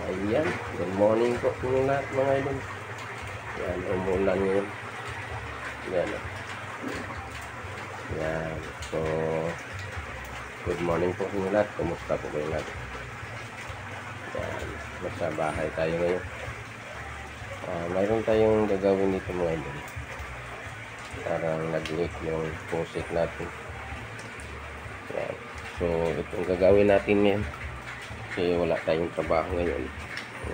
Ayan, good morning po sa inyo lahat mga idol. Yan, umulan ngayon. Yan. Yan, so good morning po sa inyo lahat. Kumusta po kayo lahat? Yan, nasa bahay tayo ngayon. Mayroon tayong gagawin dito mga idol. Parang nag-leak yung faucet natin. Yan, so itong gagawin natin ngayon. Kasi wala tayong trabaho ngayon. So,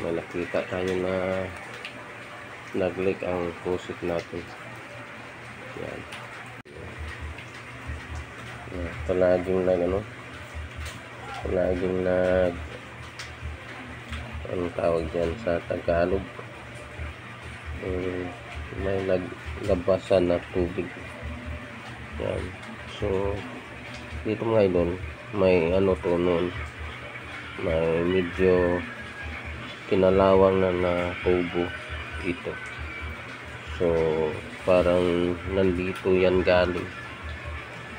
may nakita tayo na nag-leak ang faucet natin. Yan. Yan. Palaging anong tawag dyan sa Tagalog? May naglabasan na tubig. Yan. So, dito mga idol, may to noon, may medyo kinalawang na tubo dito. So parang nandito yan galing.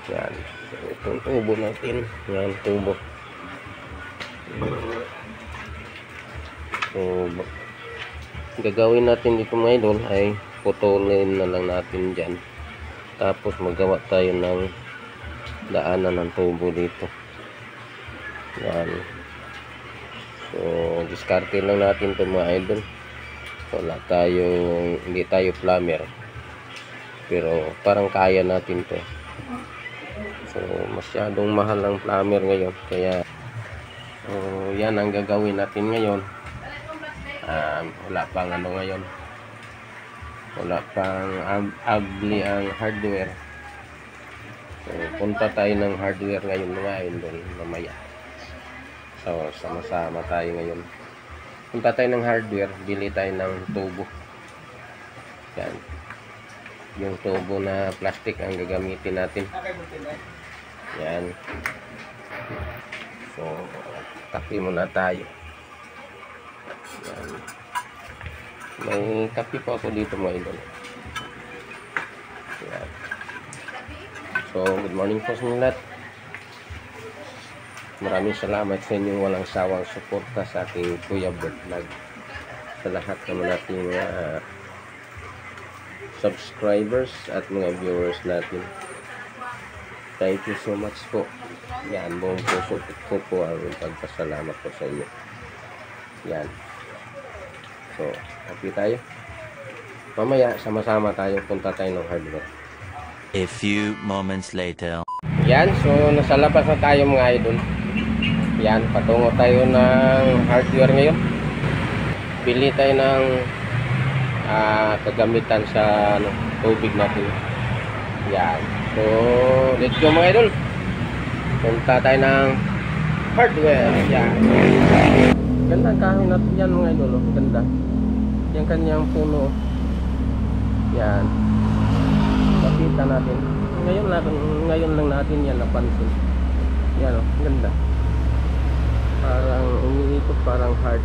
Yan, so itong tubo natin, yan tubo. So gagawin natin dito mga idol ay putulin na lang natin dyan, tapos magawa tayo ng daanan ng tubo dito. Yan. So diskarte lang natin ito mga idol. Wala tayong, hindi tayo plumber, pero parang kaya natin to. So masyadong mahal ang plumber ngayon, kaya yan ang gagawin natin ngayon. Wala pang ngayon, wala pang abli ang hardware. So, punta tayo ng hardware ngayon mga idol mamaya. So, sama-sama tayo ngayon. Punta tayo ng hardware, bili tayo ng tubo. Yan. Yung tubo na plastic ang gagamitin natin. Yan. So, kape muna tayo. Yan. May kape po ako dito mga idol. Yan. So, good morning po sa inyo lahat. Maraming salamat sa inyong walang sawang suporta sa aking Kuya Bert Vlog. Sa lahat naman nating subscribers at mga viewers natin. Thank you so much po. Yan, buong puso ko po ang pagpasalamat po sa inyo. Yan. So, happy tayo. Mamaya, sama-sama tayo, punta tayo ng hardware. A few moments later. Yan, so nasa labas na tayo mga idol. Yan, patungo tayo ng hardware ngayon. Bili tayo ng kagamitan sa tubig natin. Yan, so let's go mga idol. Punta tayo ng hardware. Yan. Ganda ang kahoy natin yan mga idol. Ganda. Yan kanyang puno. Yan. Pakita natin. Ngayon lang natin yan napansin. Yan ganda. Parang umiikot, parang heart.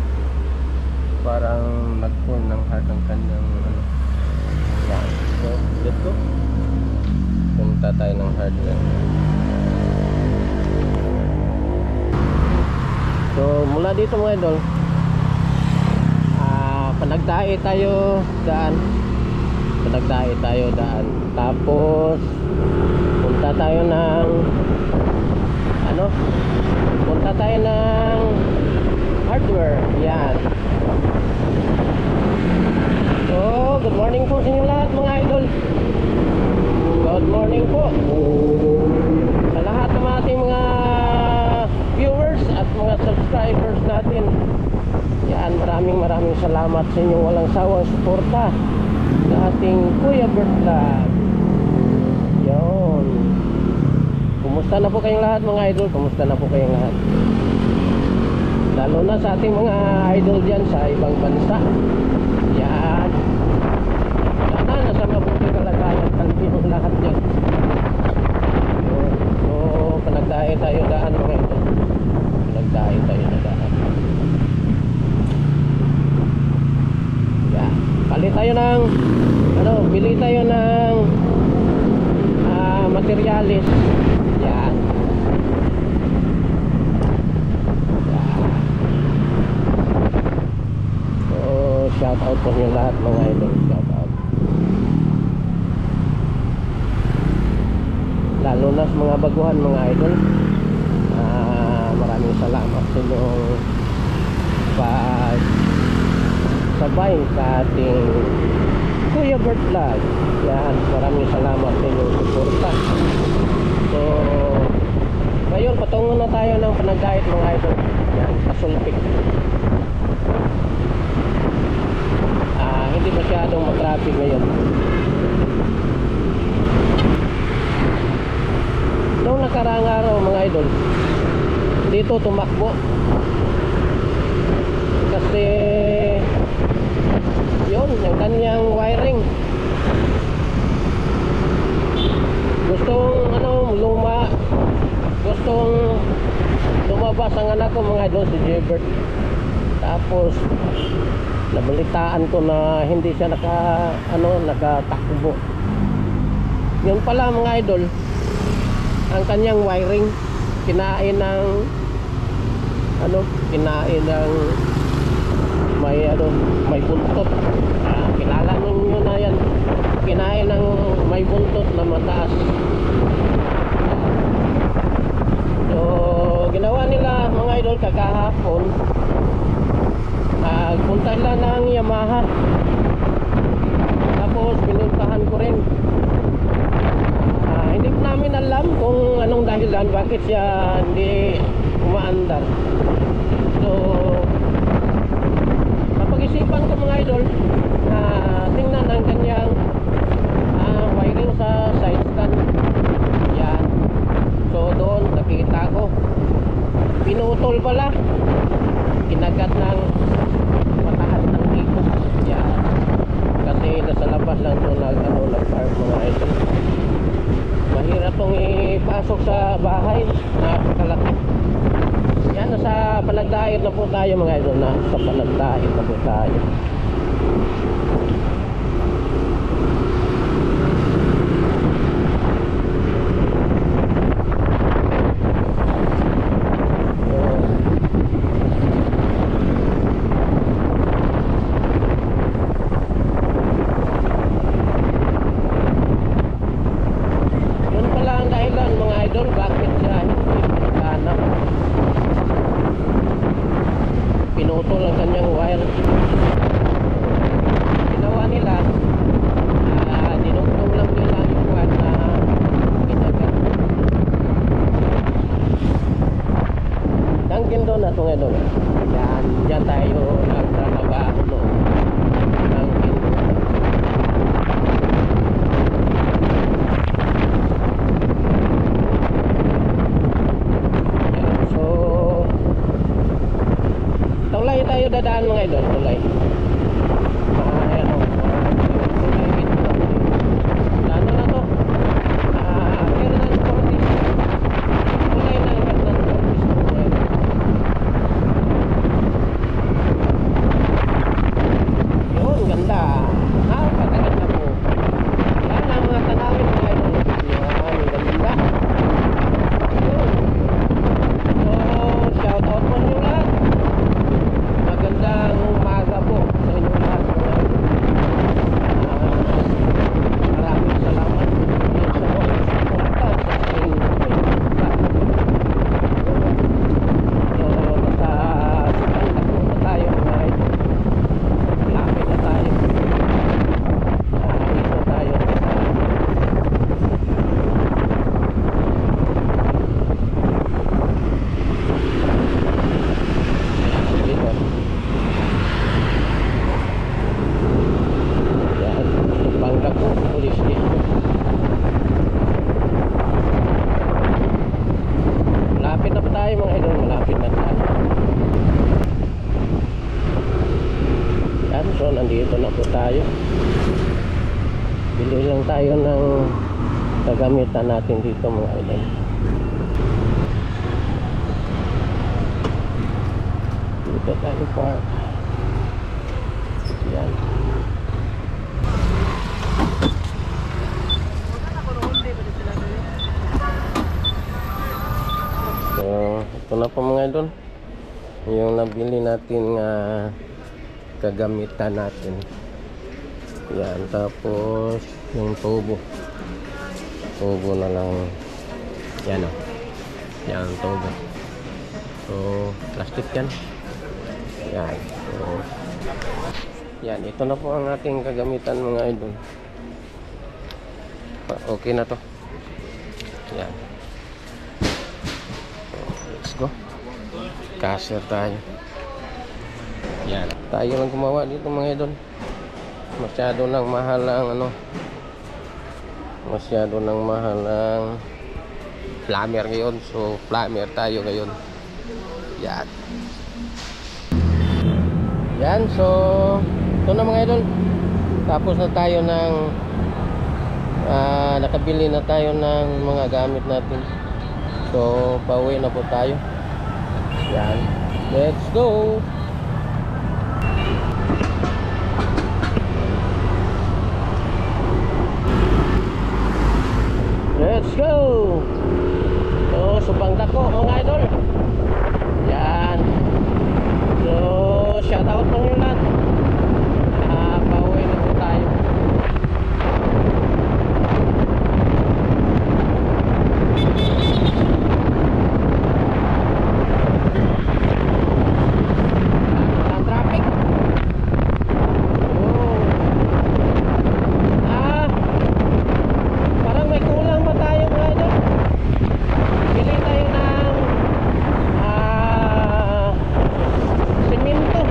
Parang nag-form ng heart ang kanyang Yan. So, let's go. Punta tayo ng hardware. So, mula dito mga idol, panagdae tayo daan. Tapos punta tayo ng hardware. Yan. So good morning po sa inyo lahat mga idol. Good morning po sa lahat ng ating mga viewers at mga subscribers natin. Yan, maraming salamat sa inyong walang sawang suporta sa ating Kuya Bert Vlog. Yun. Kumusta na po kayong lahat mga idol? Kumusta na po kayong lahat? Lalo na sa ating mga idol dyan sa ibang bansa. Yan. Sana nasa mabuting kalagayan ng lahat dyan. So, panagdae tayo daan mga idol. Panagdae tayo na daan. Yan. Palit tayo ng bili tayo ng materialis. Yan. Yan. po nyo lahat mga idol. Shout out. Lalo na sa mga baguhan mga idol. Maraming salamat sa inyong sabay sa ating Kuya Bert Vlog. Yan, maraming salamat sa inyong suporta. So ngayon patungo na tayo ng panagdayat mga idol. Yan, pasulpik. Hindi masyadong matraffic ngayon. Noong nakaraang araw mga idol, dito tumakbo kasi yun, yung kanyang wiring gustong lumabas ang anak ko mga idol, si Jebert. Tapos nabalitaan ko na hindi siya nakatakbo. Yun pala mga idol, ang kanyang wiring kinain ng may buntot. Kilala nyo na yan, kinain ng may buntot na mataas. So ginawa nila mga idol kagahapon, punta sila ng Yamaha, tapos pinuntahan ko rin. Hindi namin alam kung anong dahilan bakit siya hindi umaandar. So napag-isipan ko mga idol na tingnan ang kanyang wiring sa side stand. Yan. So doon nakikita ko pinutol pala, kinagat ng mataas ng tipo. Yan. Kasi nasa labas lang ito nag-park mga idol. Mahirap itong ipasok sa bahay, napakalaki. Yan, nasa panagdait na po tayo mga idol. Nasa panagdait na po tayo. Pinutol ang kanyang wire. Ginawa nila, dinugtong lang nila yung wire na kinagat. Dunkin Donut mga idol. Yan, dyan tayo nagtrabaho noon. Dunkin Donut. Yan, so tulay tayo dadaan mga idol, tulay. Ayan o, tulay ito. Ano na to? Hernan Cortis. Tulay ng Hernan Cortis. Yun, ganda. Pagkaganda po. Yan ang mga tanawin mga idol. Yan, ganda. Yun. So, shout out po nyo lahat. Magandang umaga po sa inyong lahat mga idol. Maraming salamat sa mga suporta sa aking vlog. So nasa sikandak na tayo mga idol. Lapit na tayo. Dito tayo dito. Yan, bangga po, police station. Malapit na pa tayo mga idol, malapit na tayo. Yan, so nandito na po tayo. Bili lang tayo ng kagamitan natin dito mga idol. Dito tayo park. Yan. So ito na po mga idol, yung nabili natin kagamitan natin. Yan, tapos yung tubo na lang. Yan o, yan tubo. So plastic yan. Yan, so yan, ito na po ang ating kagamitan mga idol. Okay na to. Yan, so let's go. Caster tayo. Yan, tayo lang gumawa dito mga idol. Masyado nang mahal ang ano, masyado nang mahal ang plumber ngayon. So plumber tayo ngayon. Yan. Yan, so ito na mga idol. Tapos na tayo ng nakabili na tayo ng mga gamit natin. So pauwi na po tayo. Yan, let's go. Let's go. So subang dako mga idol. Yan. So shout out po nyo lahat. Pauwi na po tayo. Walang traffic. Parang may kulang ba tayo mga idol? Bili tayo ng simento.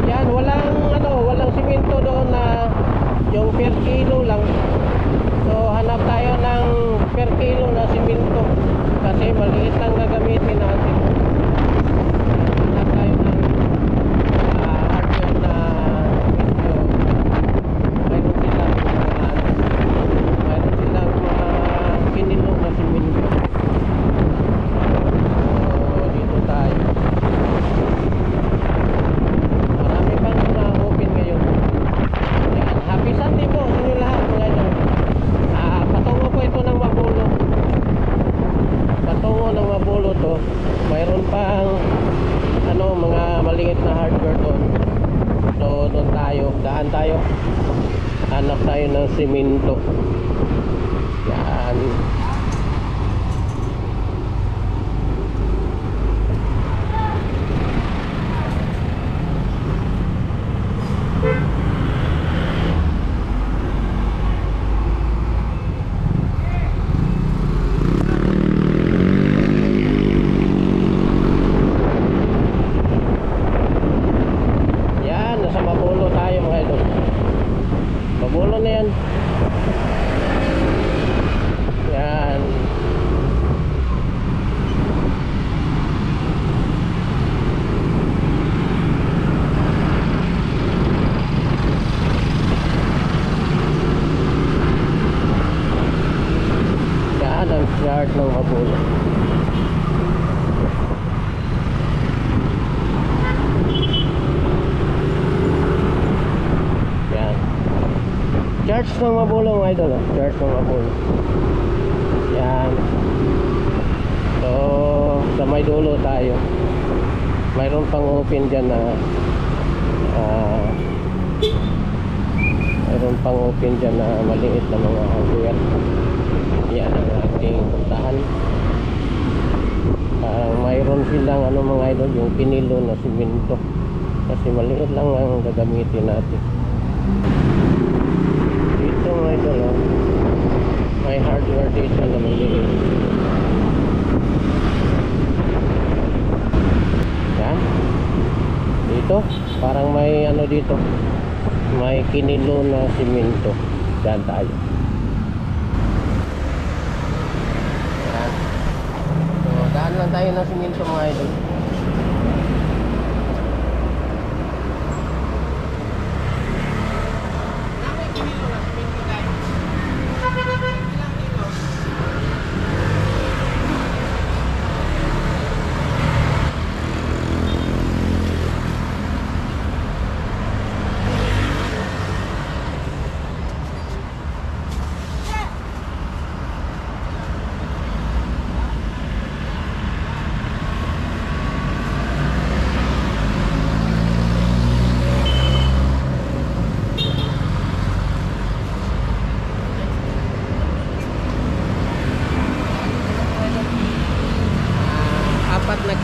Yan, walang simento doon na yung per kilo lang. So hanap tayo ng per kilo na simento kasi maliit lang gagamitin natin. Hanap tayo ng hardware na medyo mayroon silang kinilong na simento. So dito tayo. Marami pang open ngayon. Yan. Happy Sunday po sa inyo lahat mga idol. Patungo po ito ng Mabulo. Patungo ng Mabulo to. Mayroon pang mga maliit na hardware doon. So doon tayo, daan tayo. Hanap tayo ng simento. Yan. Yan, nasa Mabulo tayo mga idol. Mabulo na yan. Yan. Yan ang yard ng Mabulo. Yan. Church ng Mabulo mga idol. Church ng Mabulo. Yan. So sa may dulo tayo. Mayroon pang open dyan na mayroon pang open dyan na maliit na mga hardware. Yan ang ating puntahan. Parang mayroon silang mga idol, yung pinilo na simento kasi maliit lang ang gagamitin natin. Dito mga idol, may hardware dito na maliit. Yan. Dito parang may dito, may kinilo na simento. Diyan tayo. Yan. So daan lang tayo ng simento mga idol.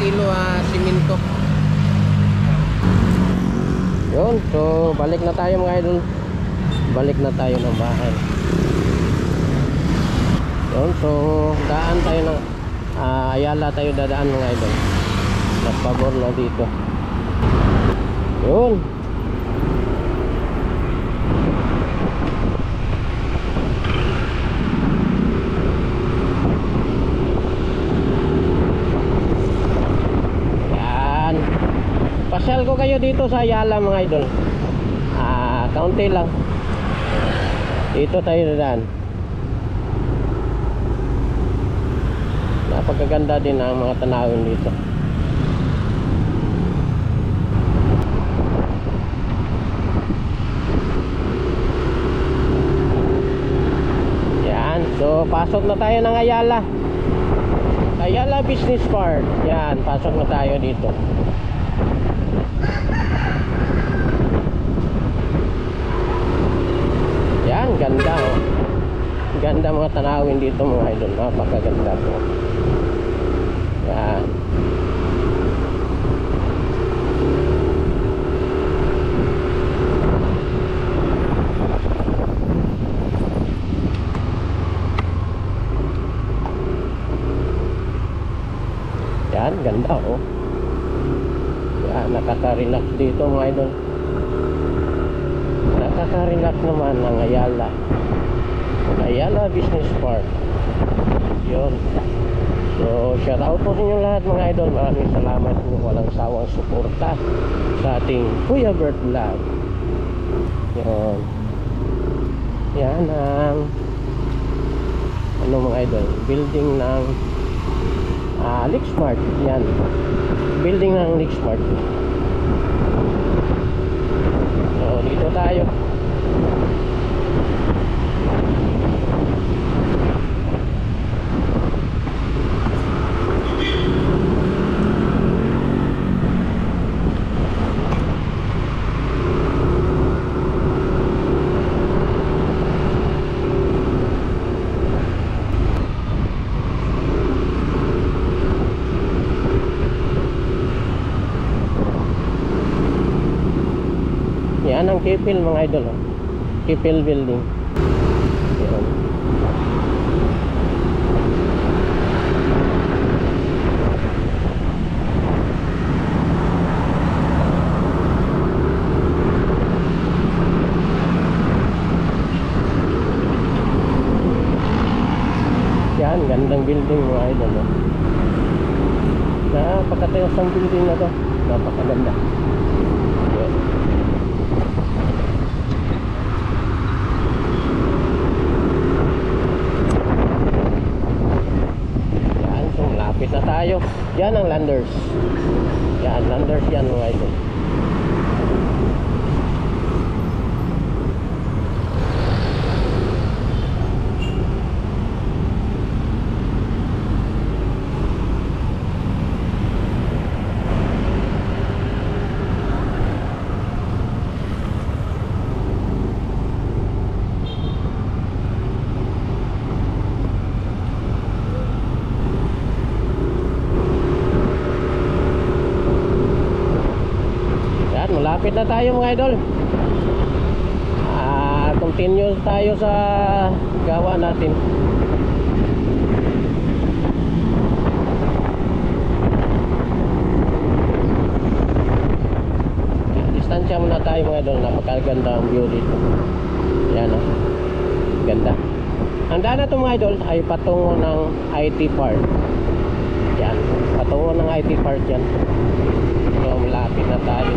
kilo simento. Yun, so balik na tayo mga idol. Balik na tayo ng bahay. Yun, so daan tayo ng Ayala tayo dadaan mga idol. Mas pabor na dito. Yun. Yan. Pasyal ko kayo dito sa Ayala mga idol. Kaunti lang. Dito tayo dadaan. Napagaganda din ang mga tanawin dito. Yan, so pasok na tayo ng Ayala. Ayala Business Park. Yan, pasok na tayo dito. Yan, ganda oh. Ganda mga tanawin dito mga idol. Napakaganda po. Yan. Yan, ganda oh. Yan, nakaka-relax dito mga idol. Nakaka-relax naman ang Ayala. Ayala Business Park. Yun. So, shout out po sa inyo lahat mga idol. Maraming salamat po. Walang sawang suporta sa ating Kuya Bert Vlog. Yun. Yan ang ano mga idol, building ng Lexmart. Yan. Building ng Lexmart. So, dito tayo. Yan ang Kipil mga idol oh. Kipil building. Yan. Yan, gandang building mga idol oh. Napakatayos ang building na to. Napakaganda. Yan. Lapit na tayo. Yan ang Landers. Yan, Landers yan mga idol. Malapit na tayo mga idol. Continue tayo sa gawa natin. Distansya muna tayo mga idol. Napakaganda ang view dito. Yan oh. Ganda. Ang daan na ito mga idol ay patungo ng IT Park. Yan. Patungo ng IT Park yan. So malapit na tayo.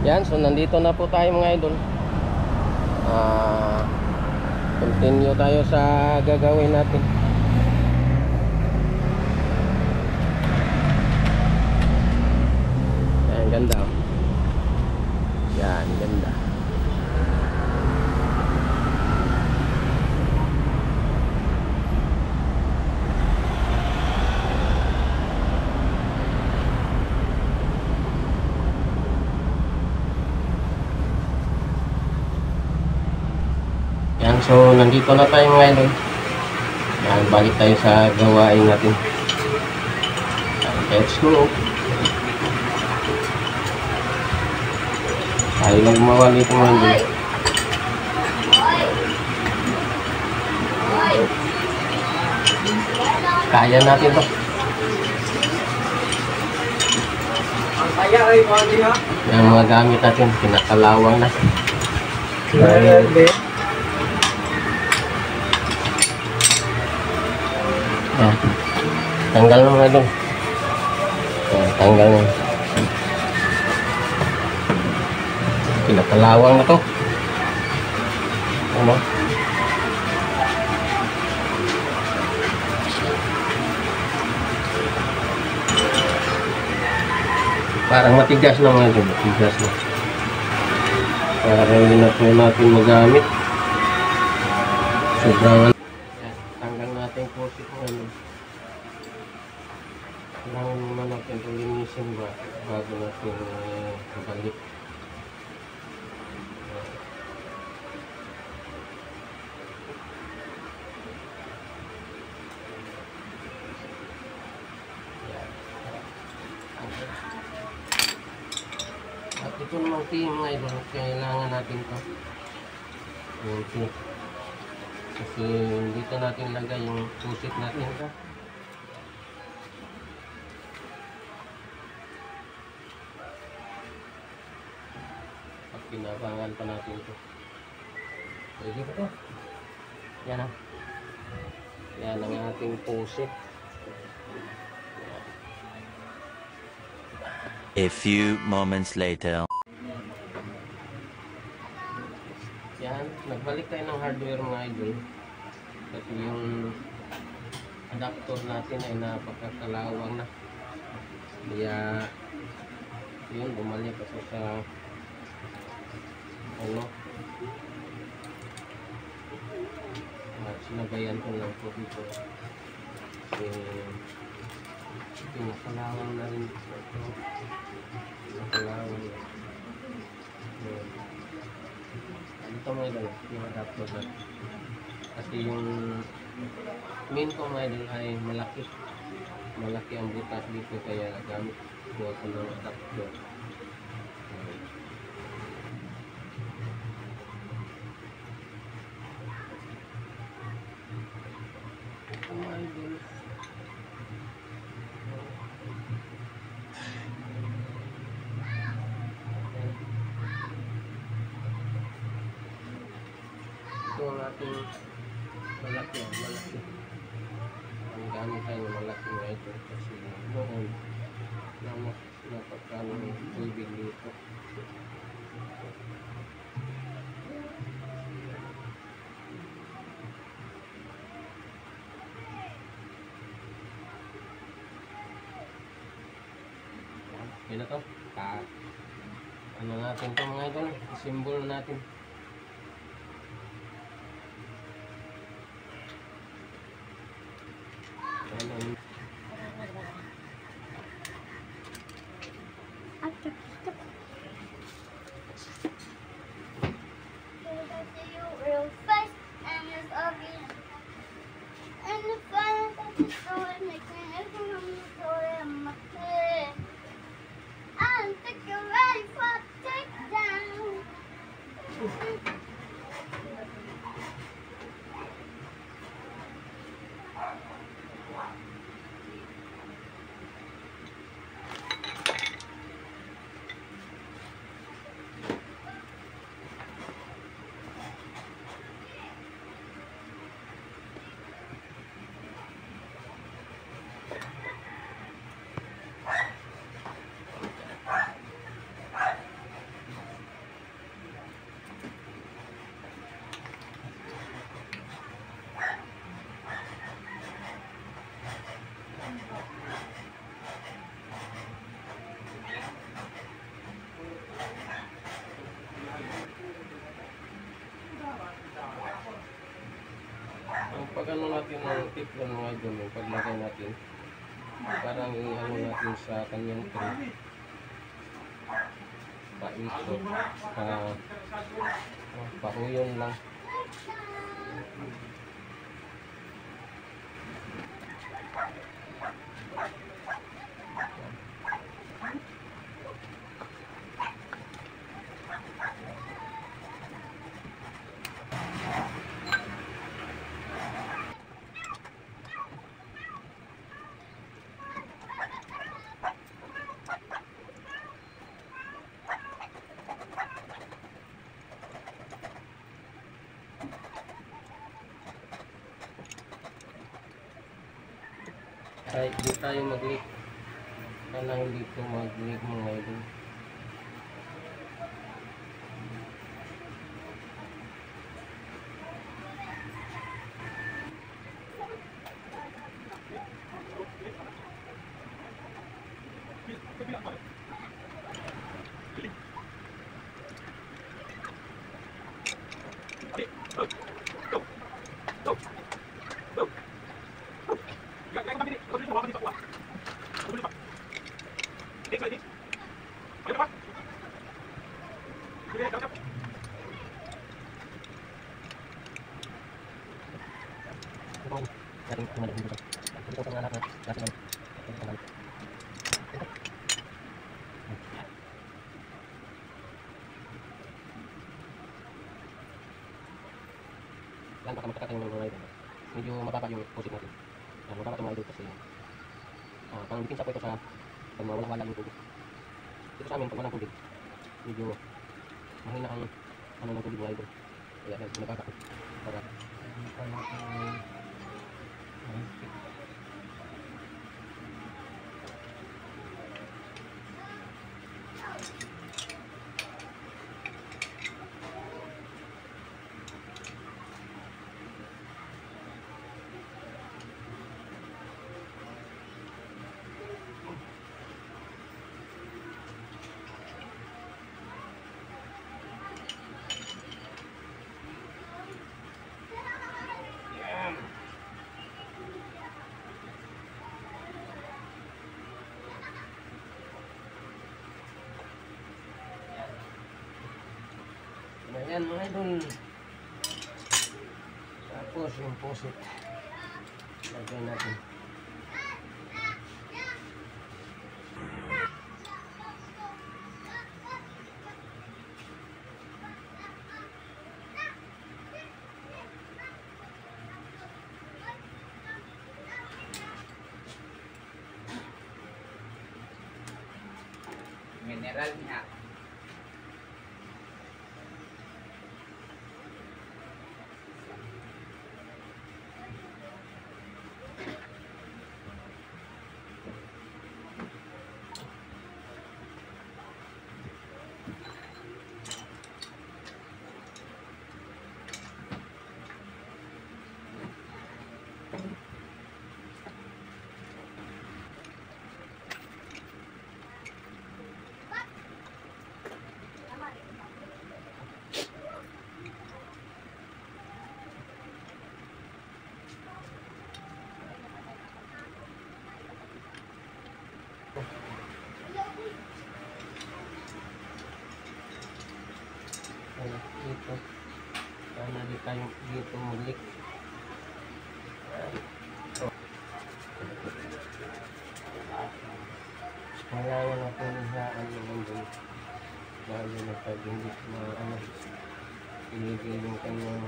Yan, so nandito na po tayo mga idol. Continue tayo sa gagawin natin. Yan, ganda oh. Yan, ganda. Yan, so nandito na tayo mga idol. Yan, balik tayo sa gawain natin. Let's go. Tayo lang gumawa dito mga idol. Kaya natin to. Yung mga gamit natin, pinakalawang na. Yan. Tanggal na mga idol. Yan, tanggal na. Pinakalawang na to. Ano? Parang matigas na mga idol. Matigas na. Parang hindi na po natin magamit. Sobrang tanggal natin po si ano. Kailangan muna natin ito linisin bago natin balik. At ito naman mga idol, kailangan natin ito. Okay. Kasi dito natin lagay yung pusit natin ito. At pinabangan pa natin ito. Pwede ba ito? Yan ah. Yan ang ating pusit. A few moments later. Yan, nagbalik tayo ng hardware mga idol. Kasi yung adapter natin ay napakakalawang na. Kaya yun, bumalik ako sa ano. At sinabayan ko lang po dito. Kasi pinakalawang na rin ito. Pinakalawang na. Ito mga idol, yung adapter natin. Kasi yung main ko mga idol ay malaki. Malaki ang butas dito kaya gamit ko ako ng adapter. Ito mga idol. Ito ang ating malaki. Ang gamit tayo malaki na ito kasi noon napagkano ng tubig dito. Okay na to. Ano natin to mga idol? Simbol natin. Real fast and it's obvious. And the fun that you throw it makes me everything from you throw it in my head. I don't think you're ready for a takedown. Ang pag-ano natin ng teflon mga idol, yung paglagay natin, parang i-ano natin sa kanyang tray. Paikot. Pahuyon lang. Ay, di tayo mag-leak. Kailangan dito mag-leak mga idol. Yan, baka magkakatayo ng mga idol. Medyo mababa yung pusit natin. Mababa ito mga idol kasi pang bikin sa po ito sa pag mawala-wala yung tubig. Dito sa amin, pag walang tubig, medyo mahina ang ano ng tubig mga idol. Kaya nagkaka ko para ayan mga idol. Tapos yung pusit lagay natin. Mineral niya. Dito sana di tayo dito mulik. Kailangan natin isaan naman doon lalo na pag hindi iligay yung kanyang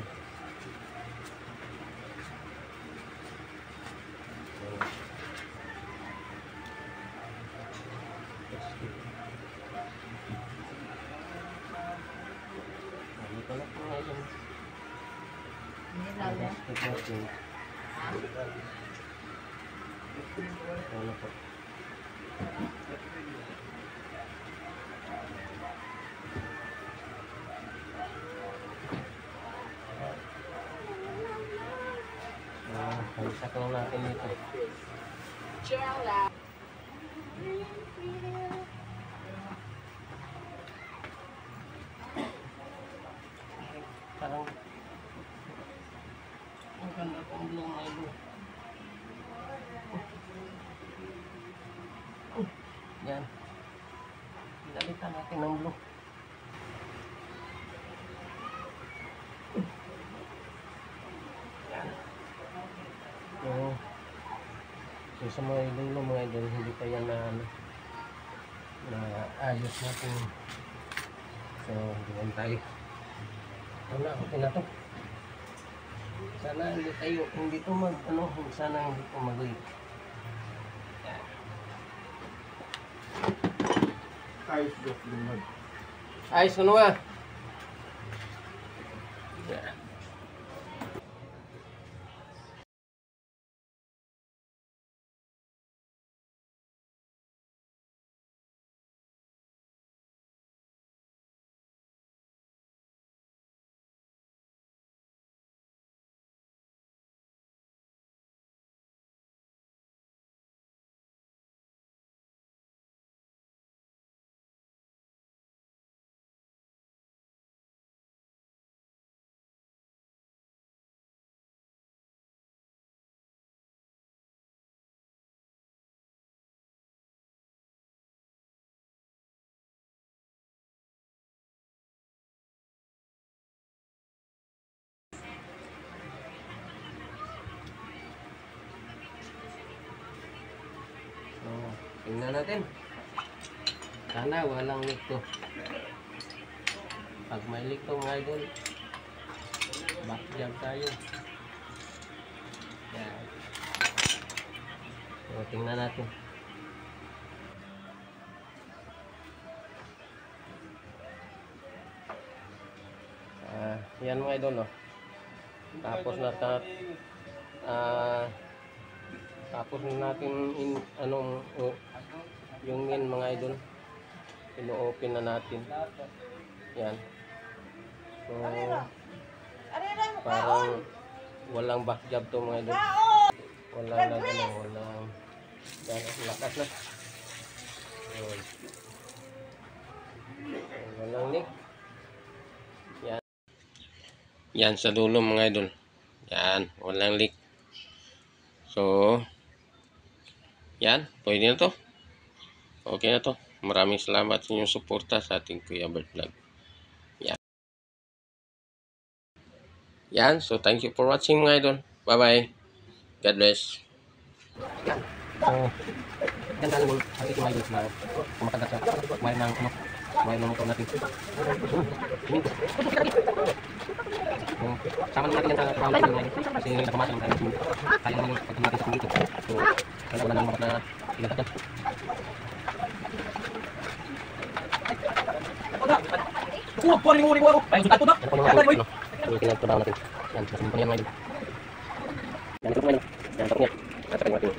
pala po ngayon. Basket natin. Ano po? Pagsak lang natin ito. Parang ang ganda pong blue na ilo. Yan. Pinalitan natin ng blue. sa mga dulo mga idol, hindi pa yan na ayos natin. So doon tayo. Wala, okay na to. Sana hindi to mag sana hindi to mag-leak. Ayos dos lumad. Ayos ano nga? Yeah. So, tingnan natin. Sana walang leak to. Pag may leak to mga idol, back jump tayo. Yan. So, tingnan natin. Yan mga idol, no? Tapos tapos na natin yung min mga idol, ino-open na natin. Yan. So parang walang back job to mga idol. Walang yan, lakas na. Walang leak. Yan. Yan sa dulo mga idol. Yan, walang leak. So yan, pwede na to. Okay na to. Maraming salamat sa inyong suporta sa ating Kuya Bert Vlog. Yan. Yan, so thank you for watching mga idol. Bye bye. God bless. Yan. So, ganda naman ang ito mga idol na kumakagat sa wire ng motor natin. Sama naman natin yan sa ground natin mga idol. Kasi nagpamasa naman tayo. Kaya naman yung pagkamat natin sa dito. So, kaya wala naman na ilagat dyan. Yung pinagtrabaho natin. Yan, nasimpan yan mga idol. Yan, ito mga idol. Yan, tapos niya. At saka yung ating